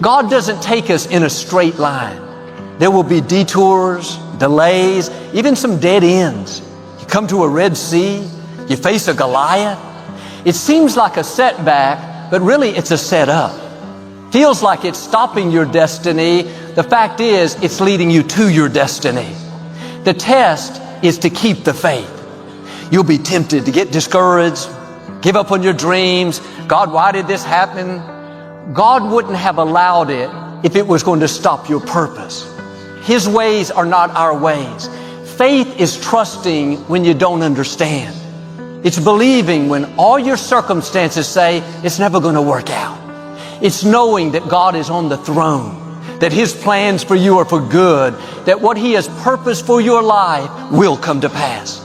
God doesn't take us in a straight line. There will be detours, delays, even some dead ends. You come to a Red Sea, you face a Goliath. It seems like a setback, but really it's a setup. Feels like it's stopping your destiny. The fact is, it's leading you to your destiny. The test is to keep the faith. You'll be tempted to get discouraged, give up on your dreams. God, why did this happen? God wouldn't have allowed it if it was going to stop your purpose. His ways are not our ways. Faith is trusting when you don't understand. It's believing when all your circumstances say it's never going to work out. It's knowing that God is on the throne, that His plans for you are for good, that what He has purposed for your life will come to pass.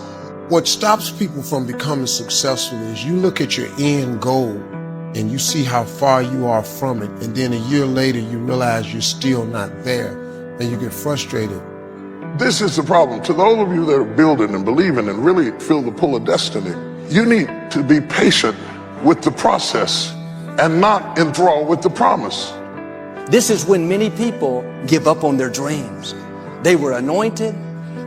What stops people from becoming successful is you look at your end goal and you see how far you are from it, and then a year later you realize you're still not there, and you get frustrated. This is the problem. To those of you that are building and believing and really feel the pull of destiny, you need to be patient with the process and not enthralled with the promise. This is when many people give up on their dreams. They were anointed,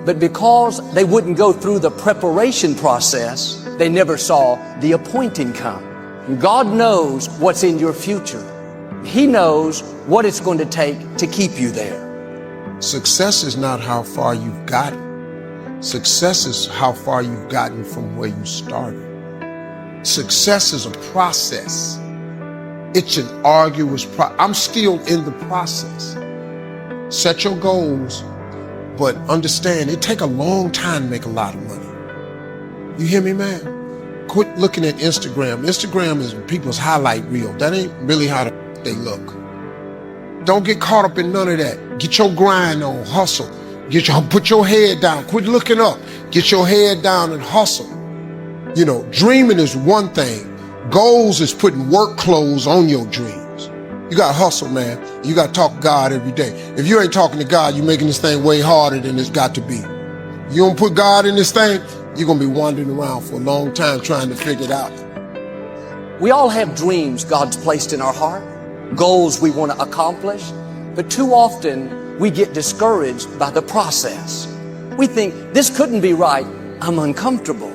but because they wouldn't go through the preparation process, they never saw the appointing come. God knows what's in your future. He knows what it's going to take to keep you there. Success is not how far you've gotten. Success is how far you've gotten from where you started. Success is a process. It's an arduous process. I'm still in the process. Set your goals, but understand it take a long time to make a lot of money. You hear me, man? Quit looking at Instagram. Instagram is people's highlight reel. That ain't really how they look. Don't get caught up in none of that. Get your grind on, hustle. Put your head down. Quit looking up. Get your head down and hustle. You know, dreaming is one thing. Goals is putting work clothes on your dreams. You got to hustle, man. You got to talk to God every day. If you ain't talking to God, you're making this thing way harder than it's got to be. You don't put God in this thing, you're going to be wandering around for a long time trying to figure it out. We all have dreams God's placed in our heart, goals we want to accomplish, but too often we get discouraged by the process. We think, this couldn't be right, I'm uncomfortable.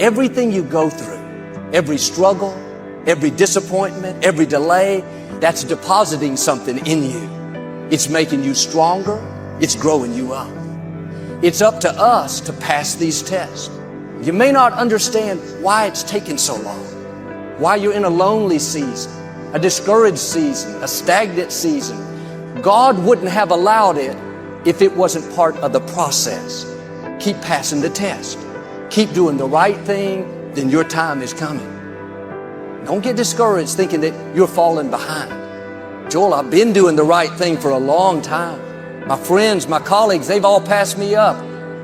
Everything you go through, every struggle, every disappointment, every delay, that's depositing something in you. It's making you stronger, it's growing you up. It's up to us to pass these tests. You may not understand why it's taken so long, why you're in a lonely season, a discouraged season, a stagnant season. God wouldn't have allowed it if it wasn't part of the process. Keep passing the test. Keep doing the right thing, then your time is coming. Don't get discouraged thinking that you're falling behind. Joel, I've been doing the right thing for a long time. My friends, my colleagues, they've all passed me up.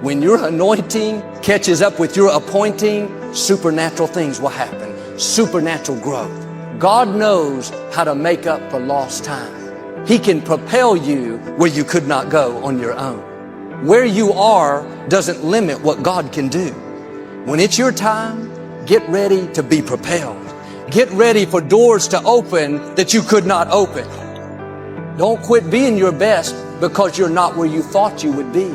When your anointing catches up with your appointing, supernatural things will happen. Supernatural growth. God knows how to make up for lost time. He can propel you where you could not go on your own. Where you are doesn't limit what God can do. When it's your time, get ready to be propelled. Get ready for doors to open that you could not open. Don't quit being your best because you're not where you thought you would be.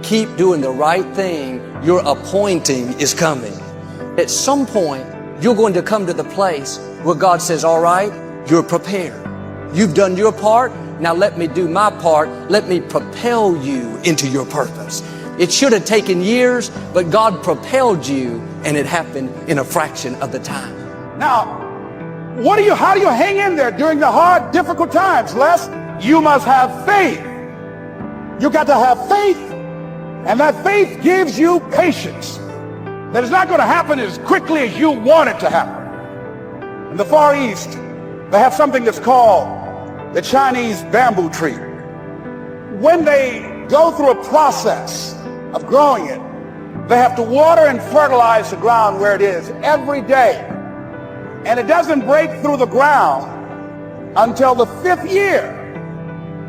Keep doing the right thing. Your appointing is coming. At some point, you're going to come to the place where God says, all right, you're prepared. You've done your part. Now let me do my part. Let me propel you into your purpose. It should have taken years, but God propelled you, and it happened in a fraction of the time. Now, how do you hang in there during the hard, difficult times, Les? You must have faith. You got to have faith, and that faith gives you patience. That it's not going to happen as quickly as you want it to happen. In the Far East, they have something that's called the Chinese bamboo tree. When they go through a process of growing it, they have to water and fertilize the ground where it is every day. And it doesn't break through the ground until the 5th year.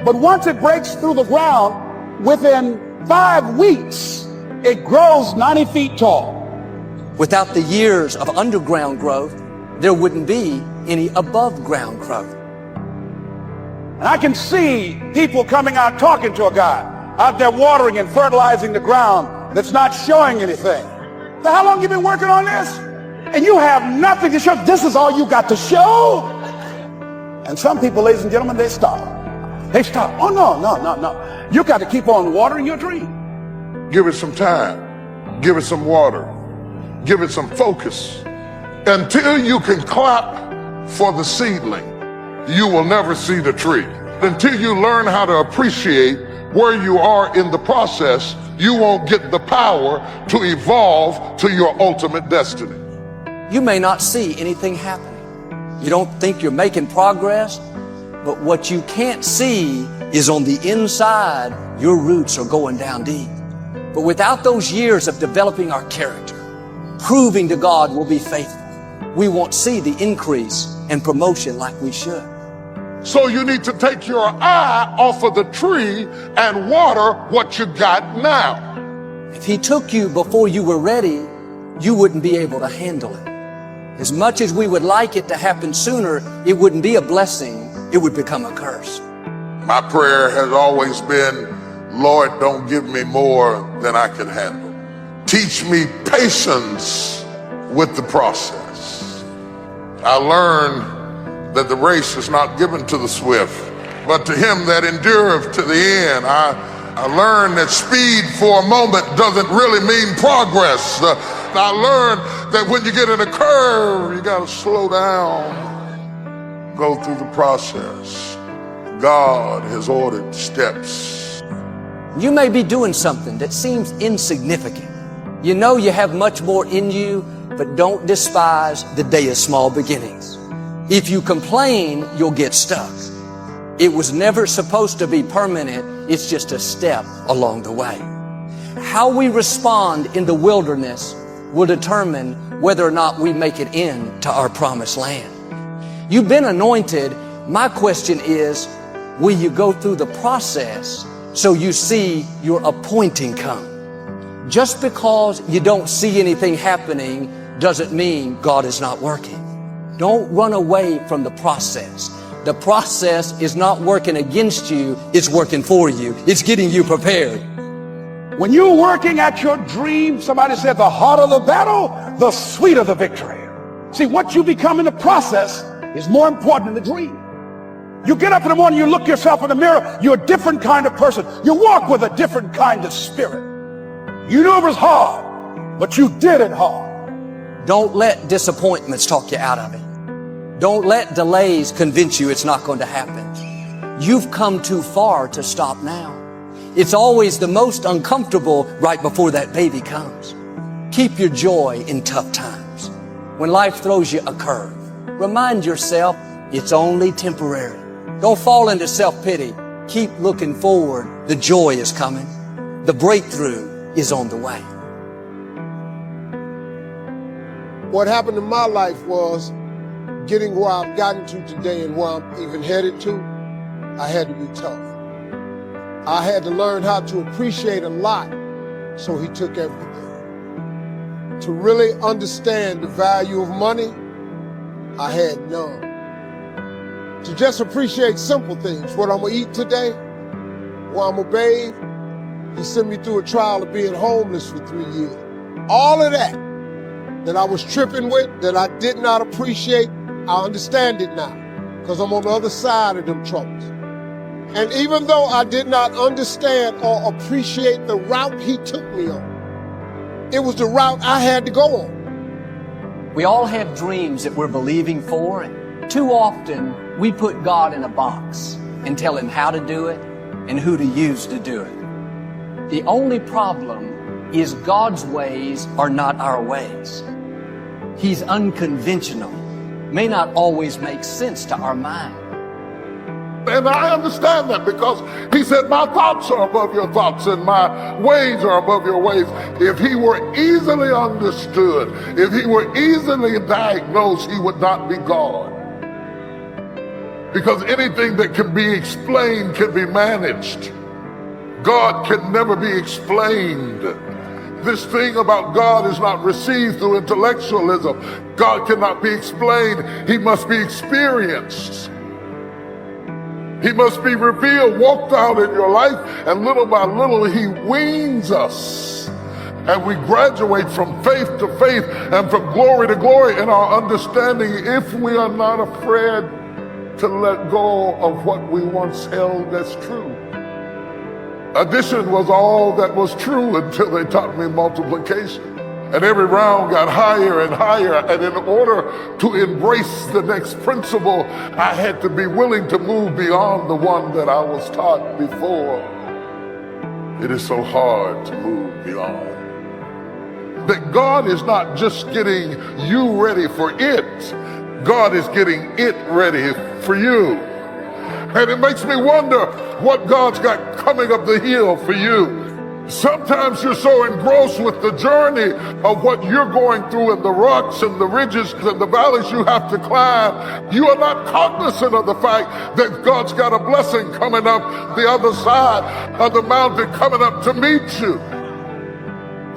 But once it breaks through the ground, within 5 weeks, it grows 90 feet tall. Without the years of underground growth, there wouldn't be any above ground growth. And I can see people coming out talking to a guy out there watering and fertilizing the ground that's not showing anything. So how long you been working on this? And you have nothing to show. This is all you got to show. And some people, ladies and gentlemen, they stop. They stop. Oh, no. You got to keep on watering your dream. Give it some time. Give it some water. Give it some focus. Until you can clap for the seedling, you will never see the tree. Until you learn how to appreciate where you are in the process, you won't get the power to evolve to your ultimate destiny. You may not see anything happening. You don't think you're making progress, but what you can't see is on the inside, your roots are going down deep. But without those years of developing our character, proving to God we'll be faithful, we won't see the increase and promotion like we should. So you need to take your eye off of the tree and water what you got now. If He took you before you were ready, you wouldn't be able to handle it. As much as we would like it to happen sooner, it wouldn't be a blessing, it would become a curse. My prayer has always been, Lord, don't give me more than I can handle. Teach me patience with the process. I learned that the race is not given to the swift, but to him that endureth to the end. I learned that speed for a moment doesn't really mean progress. I learned that when you get in a curve, you gotta slow down, go through the process. God has ordered steps. You may be doing something that seems insignificant. You know you have much more in you, but don't despise the day of small beginnings. If you complain, you'll get stuck. It was never supposed to be permanent. It's just a step along the way. How we respond in the wilderness will determine whether or not we make it into our promised land. You've been anointed. My question is, will you go through the process so you see your appointing come? Just because you don't see anything happening doesn't mean God is not working. Don't run away from the process. The process is not working against you, it's working for you. It's getting you prepared. When you're working at your dream, somebody said the harder the battle, the sweeter the victory. See, what you become in the process is more important than the dream. You get up in the morning, you look yourself in the mirror, you're a different kind of person. You walk with a different kind of spirit. You knew it was hard, but you did it hard. Don't let disappointments talk you out of it. Don't let delays convince you it's not going to happen. You've come too far to stop now. It's always the most uncomfortable right before that baby comes. Keep your joy in tough times. When life throws you a curve, remind yourself it's only temporary. Don't fall into self-pity. Keep looking forward. The joy is coming. The breakthrough is on the way. What happened in my life was getting where I've gotten to today and where I'm even headed to, I had to be tough. I had to learn how to appreciate a lot, so he took everything. To really understand the value of money, I had none. To just appreciate simple things, what I'm gonna eat today, where I'm gonna bathe. He sent me through a trial of being homeless for 3 years. All of that I was tripping with, that I did not appreciate, I understand it now, because I'm on the other side of them troubles. And even though I did not understand or appreciate the route he took me on, it was the route I had to go on. We all have dreams that we're believing for, and too often we put God in a box and tell him how to do it and who to use to do it. The only problem is God's ways are not our ways. He's unconventional, may not always make sense to our mind. And I understand that, because he said, my thoughts are above your thoughts and my ways are above your ways. If he were easily understood, if he were easily diagnosed, he would not be God. Because anything that can be explained can be managed. God can never be explained. This thing about God is not received through intellectualism. God cannot be explained. He must be experienced. He must be revealed, walked out in your life, and little by little he weans us. And we graduate from faith to faith and from glory to glory in our understanding if we are not afraid to let go of what we once held as true. Addition was all that was true until they taught me multiplication. And every round got higher and higher. And in order to embrace the next principle, I had to be willing to move beyond the one that I was taught before. It is so hard to move beyond. That God is not just getting you ready for it. God is getting it ready for you. And it makes me wonder what God's got coming up the hill for you. Sometimes you're so engrossed with the journey of what you're going through and the rocks and the ridges and the valleys you have to climb. You are not cognizant of the fact that God's got a blessing coming up the other side of the mountain, coming up to meet you.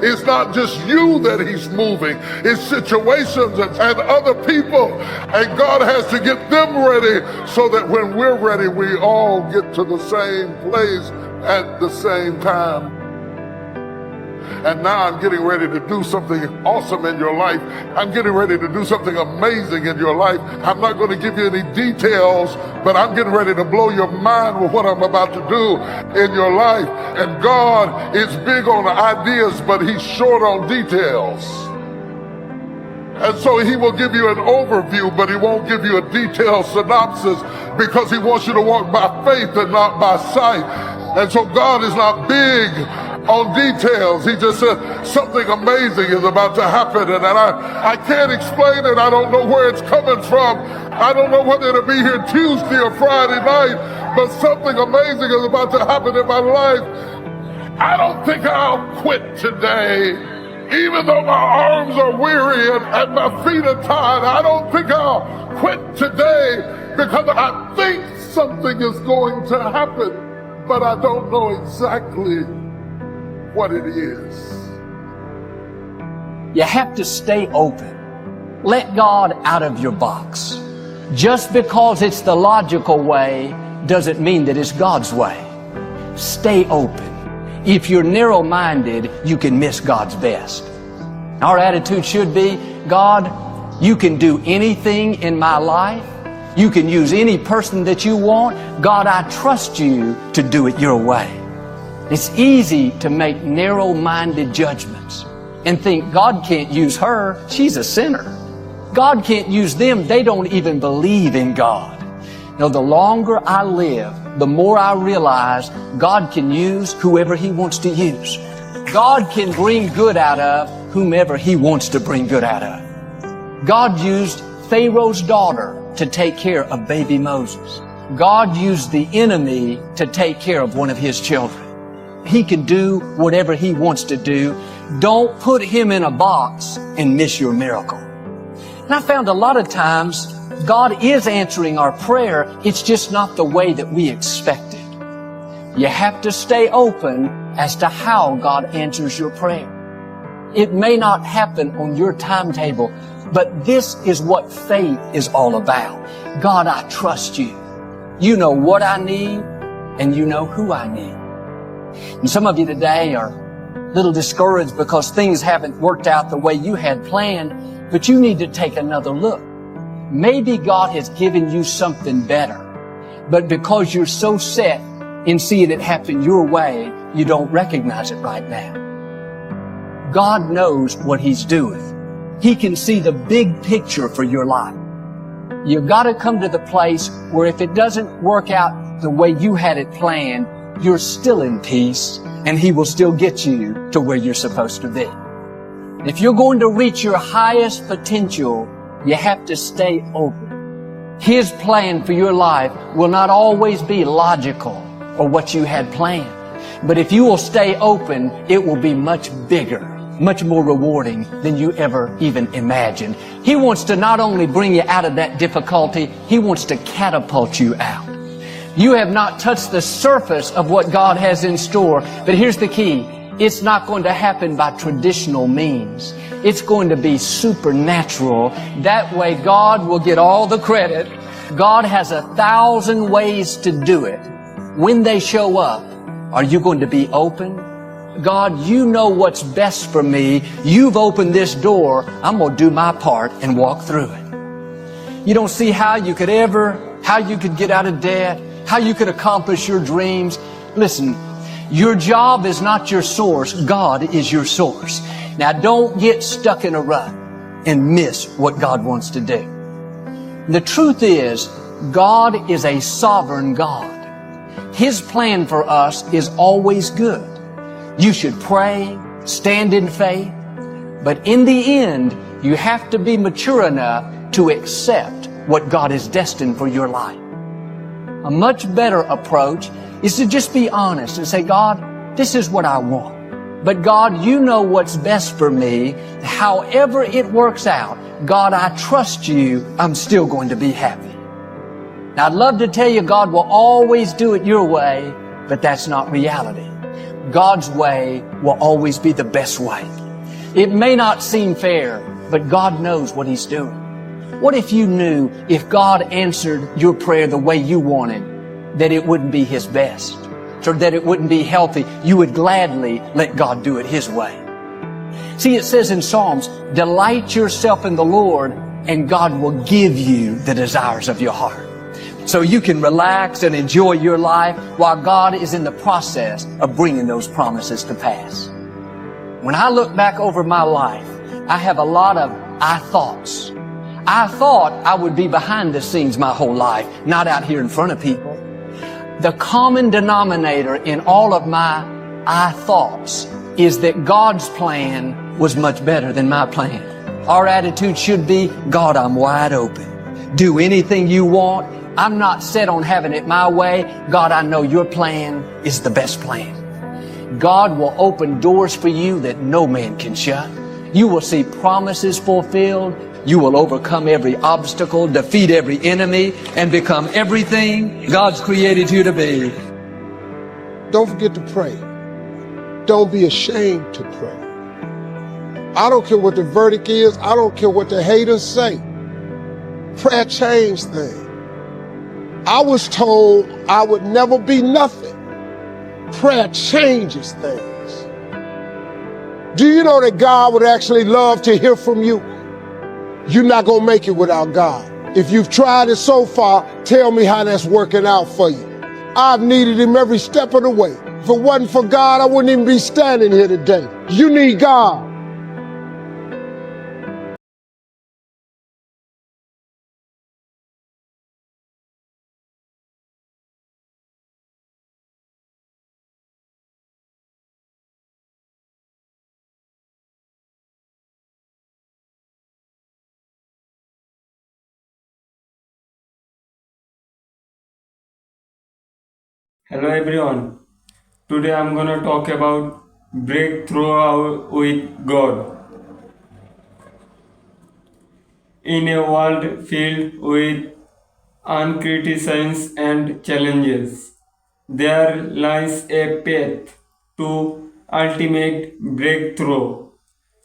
It's not just you that he's moving, it's situations and other people. And God has to get them ready so that when we're ready, we all get to the same place at the same time. And now I'm getting ready to do something awesome in your life. I'm getting ready to do something amazing in your life. I'm not going to give you any details, but I'm getting ready to blow your mind with what I'm about to do in your life. And God is big on ideas, but he's short on details. And so he will give you an overview, but he won't give you a detailed synopsis because he wants you to walk by faith and not by sight. And so God is not big on details. He just said something amazing is about to happen, and I can't explain it. I don't know where it's coming from. I don't know whether it'll be here Tuesday or Friday night, but something amazing is about to happen in my life. I don't think I'll quit today. Even though my arms are weary and my feet are tired, I don't think I'll quit today because I think something is going to happen, but I don't know exactly what it is. You have to stay open. Let God out of your box. Just because it's the logical way doesn't mean that it's God's way. Stay open. If you're narrow-minded, you can miss God's best. Our attitude should be, God, you can do anything in my life. You can use any person that you want. God, I trust you to do it your way. It's easy to make narrow-minded judgments and think God can't use her. She's a sinner. God can't use them. They don't even believe in God. No, the longer I live, the more I realize God can use whoever he wants to use. God can bring good out of whomever he wants to bring good out of. God used Pharaoh's daughter to take care of baby Moses. God used the enemy to take care of one of his children. He can do whatever he wants to do. Don't put him in a box and miss your miracle. And I found a lot of times God is answering our prayer. It's just not the way that we expect it. You have to stay open as to how God answers your prayer. It may not happen on your timetable, but this is what faith is all about. God, I trust you. You know what I need, and you know who I need. And some of you today are a little discouraged because things haven't worked out the way you had planned, but you need to take another look. Maybe God has given you something better, but because you're so set in seeing it happen your way, you don't recognize it right now. God knows what he's doing. He can see the big picture for your life. You've got to come to the place where if it doesn't work out the way you had it planned, you're still in peace, and he will still get you to where you're supposed to be. If you're going to reach your highest potential, you have to stay open. His plan for your life will not always be logical or what you had planned. But if you will stay open, it will be much bigger, much more rewarding than you ever even imagined. He wants to not only bring you out of that difficulty, he wants to catapult you out. You have not touched the surface of what God has in store, but here's the key. It's not going to happen by traditional means. It's going to be supernatural. That way God will get all the credit. God has 1,000 ways to do it. When they show up, are you going to be open? God, you know what's best for me. You've opened this door. I'm going to do my part and walk through it. You don't see how you could get out of debt, how you could accomplish your dreams. Listen, your job is not your source. God is your source. Now don't get stuck in a rut and miss what God wants to do. The truth is, God is a sovereign God. His plan for us is always good. You should pray, stand in faith, but in the end, you have to be mature enough to accept what God has destined for your life. A much better approach is to just be honest and say, God, this is what I want. But God, you know what's best for me. However it works out, God, I trust you. I'm still going to be happy. Now, I'd love to tell you God will always do it your way, but that's not reality. God's way will always be the best way. It may not seem fair, but God knows what He's doing. What if you knew if God answered your prayer the way you wanted, that it wouldn't be His best, or that it wouldn't be healthy? You would gladly let God do it His way. See, it says in Psalms, delight yourself in the Lord, and God will give you the desires of your heart. So you can relax and enjoy your life while God is in the process of bringing those promises to pass. When I look back over my life, I have a lot of I thoughts. I thought I would be behind the scenes my whole life, not out here in front of people. The common denominator in all of my I thoughts is that God's plan was much better than my plan. Our attitude should be, God, I'm wide open. Do anything you want. I'm not set on having it my way. God, I know your plan is the best plan. God will open doors for you that no man can shut. You will see promises fulfilled. You will overcome every obstacle, defeat every enemy, and become everything God's created you to be. Don't forget to pray. Don't be ashamed to pray. I don't care what the verdict is. I don't care what the haters say. Prayer changed things. I was told I would never be nothing. Prayer changes things. Do you know that God would actually love to hear from you? You're not going to make it without God. If you've tried it so far, tell me how that's working out for you. I've needed Him every step of the way. If it wasn't for God, I wouldn't even be standing here today. You need God. Hello everyone. Today I'm gonna talk about breakthrough with God. In a world filled with uncriticized and challenges, there lies a path to ultimate breakthrough,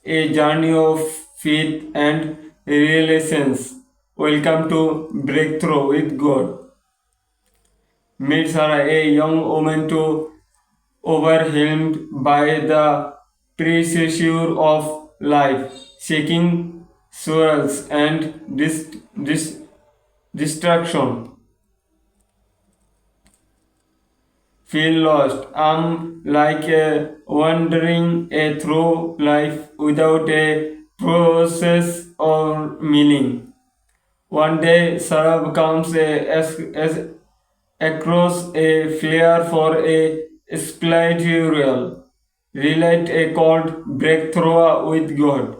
a journey of faith and realizations. Welcome to Breakthrough with God. Meet Sarah, a young woman too overwhelmed by the pressure of life, seeking solace and distraction. Feel lost. I'm like a wandering through life without a process or meaning. One day, Sarah comes across a flyer for a spiritual relate called Breakthrough with God.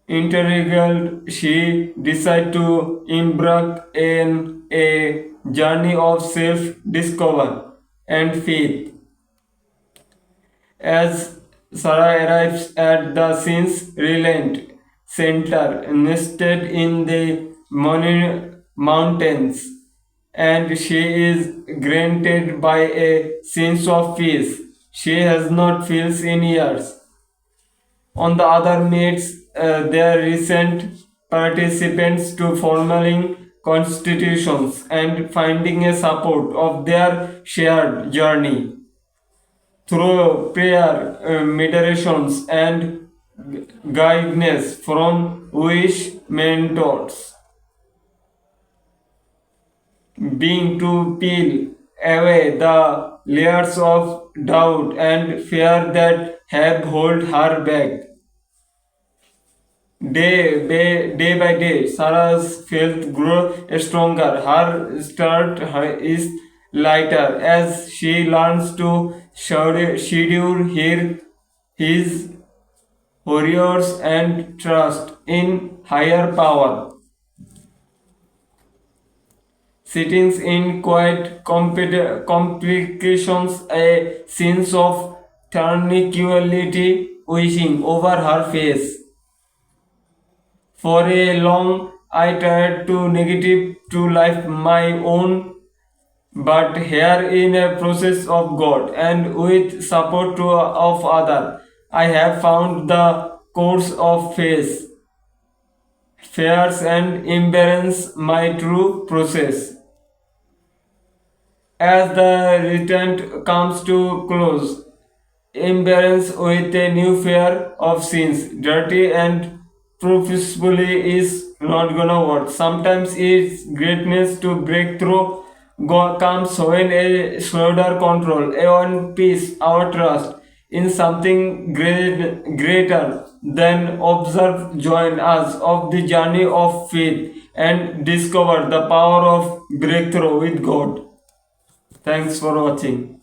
Intrigued, she decided to embark in a journey of self-discovery and faith. As Sarah arrives at the scene's relent center nested in the mountains, and she is granted by a sense of peace she has not felt in years. On the other meets their recent participants to formally constitutions and finding a support of their shared journey through prayer, meditations, and guidance from wise mentors. Being to peel away the layers of doubt and fear that have held her back. Day by day, Sarah's faith grew stronger. Her start is lighter as she learns to schedule his warriors and trust in higher power. Sittings in quiet complications, a sense of tranquility washing over her face. For a long, I tried to negative to life my own, but here in a process of God and with support of other, I have found the course of faith, fears and embrace my true process. As the return comes to close, embrace with a new fear of sins, dirty and profusely is not gonna work. Sometimes it's greatness to break through comes when a shoulder control, a one peace, our trust in something greater than observe join us of the journey of faith and discover the power of breakthrough with God. Thanks for watching.